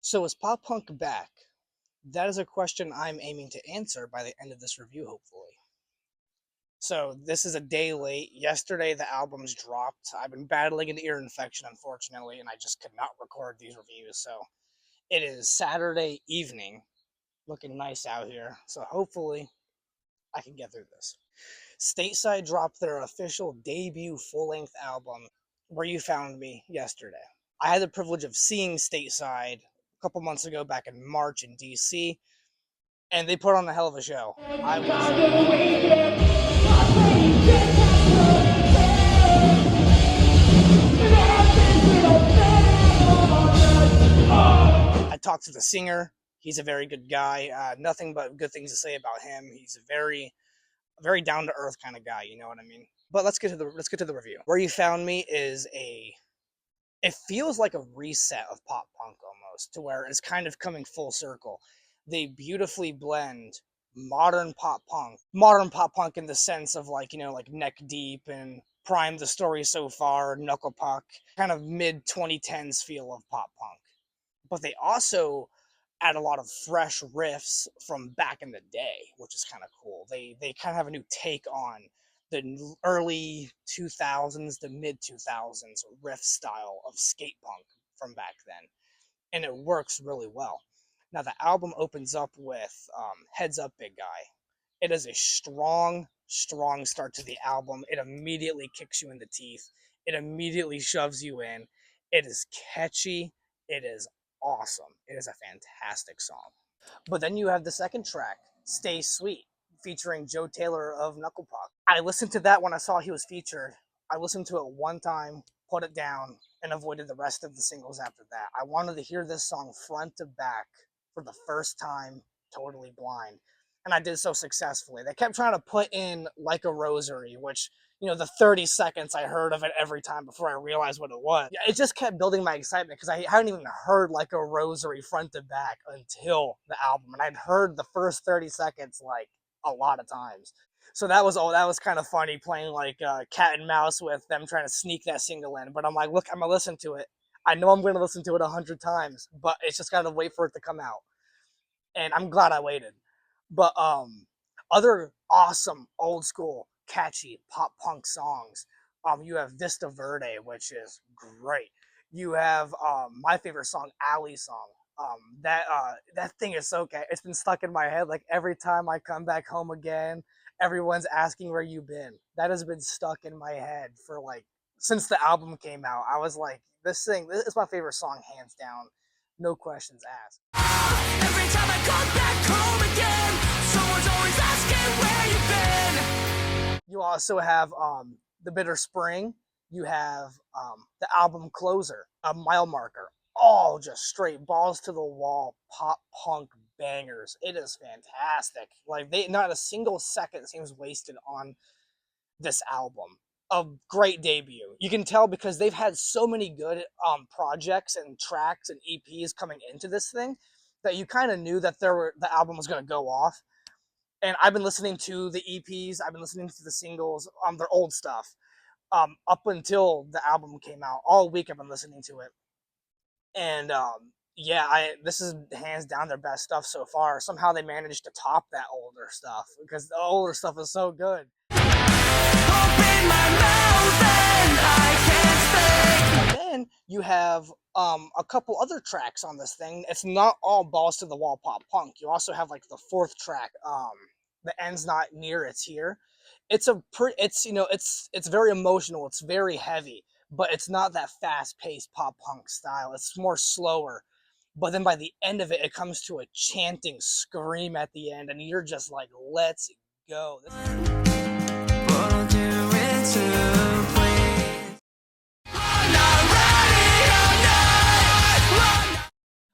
So is pop punk back? That is a question I'm aiming to answer by the end of this review, hopefully. So this is a day late. Yesterday the albums dropped. I've been battling an ear infection, unfortunately, and I just could not record these reviews. So it is Saturday evening, looking nice out here. So hopefully I can get through this. Stateside dropped their official debut full-length album, Where You Found Me, yesterday. I had the privilege of seeing Stateside a couple months ago back in March in DC, and they put on a hell of a show. I was I talked to the singer. He's a very good guy. Nothing but good things to say about him. He's a very down to earth kind of guy. You know what I mean? But let's get to the review. Where You Found Me is a it feels like a reset of pop punk almost, to where it's kind of coming full circle. They beautifully blend modern pop punk in the sense of, like, like Neck Deep and Prime the Story So Far, Knuckle Puck, kind of mid 2010s feel of pop punk. But they also add a lot of fresh riffs from back in the day, which is kind of cool. They kind of have a new take on the early 2000s to mid 2000s riff style of skate punk from back then, and it works really well. Now the album opens up with Heads Up Big Guy. It is a strong start to the album. It immediately kicks you in the teeth. It immediately shoves you in. It is catchy. It is awesome. It is a fantastic song. But then you have the second track, Stay Sweet, featuring Joe Taylor of Knuckle Puck. I listened to that when I saw he was featured. I listened to it one time, put it down, and avoided the rest of the singles after that. I wanted to hear this song front to back for the first time, totally blind. And I did so successfully. They kept trying to put in Like a Rosary, which, the 30 seconds I heard of it every time before I realized what it was. It just kept building my excitement because I hadn't even heard Like a Rosary front to back until the album. And I'd heard the first 30 seconds like a lot of times. So that was kind of funny, playing like cat and mouse with them trying to sneak that single in. But I'm like, look, I'm gonna listen to it. I know I'm gonna listen to it 100 times, but it's just gotta wait for it to come out. And I'm glad I waited. But other awesome old school catchy pop punk songs. You have Vista Verde, which is great. You have my favorite song, Alley Song. That thing is so okay. It's been stuck in my head. Like every time I come back home again, everyone's asking where you've been. That has been stuck in my head for like since the album came out. I was like, this is my favorite song, hands down, no questions asked. Every time I come back home again, someone's always asking where you've been. You also have The Bitter Spring. You have the album Closer, A Mile Marker. All just straight balls to the wall pop punk bangers. It is fantastic. Like, they not a single second seems wasted on this album. A great debut. You can tell because they've had so many good projects and tracks and EPs coming into this thing that you kind of knew that the album was going to go off. And I've been listening to the EPs. I've been listening to the singles, their old stuff, up until the album came out. All week I've been listening to it, and yeah, I this is hands down their best stuff so far. Somehow they managed to top that older stuff because the older stuff is so good. And then you have a couple other tracks on this thing. It's not all balls to the wall pop punk. You also have like the fourth track, the end's not near, it's here. It's very emotional. It's very heavy, but it's not that fast paced pop punk style. It's more slower. But then by the end of it, it comes to a chanting scream at the end, and you're just like, let's go.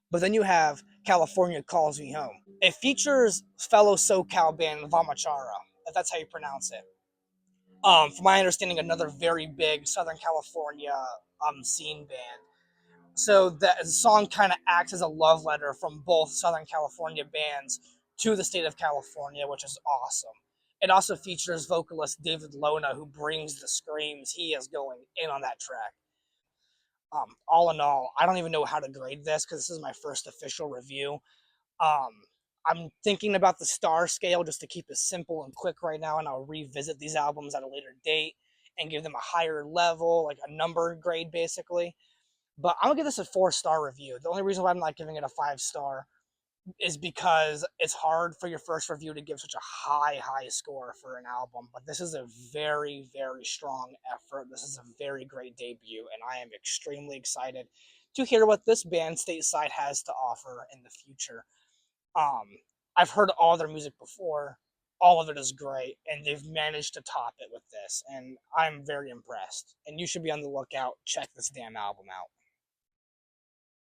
But then you have California Calls Me Home. It features fellow SoCal band Vamachara, if that's how you pronounce it. From my understanding, another very big Southern California scene band. So the song kind of acts as a love letter from both Southern California bands to the state of California, which is awesome. It also features vocalist David Lona, who brings the screams. He is going in on that track. All in all, I don't even know how to grade this because this is my first official review. Um, I'm thinking about the star scale just to keep it simple and quick right now, and I'll revisit these albums at a later date and give them a higher level, like a number grade basically. But I'm gonna give this a 4-star review. The only reason why I'm not giving it a 5-star is because it's hard for your first review to give such a high score for an album. But this is a very strong effort. This is a very great debut, and I am extremely excited to hear what this band Stateside has to offer in the future. Um, I've heard all their music before. All of it is great, and they've managed to top it with this, and I'm very impressed. And you should be on the lookout. Check this damn album out.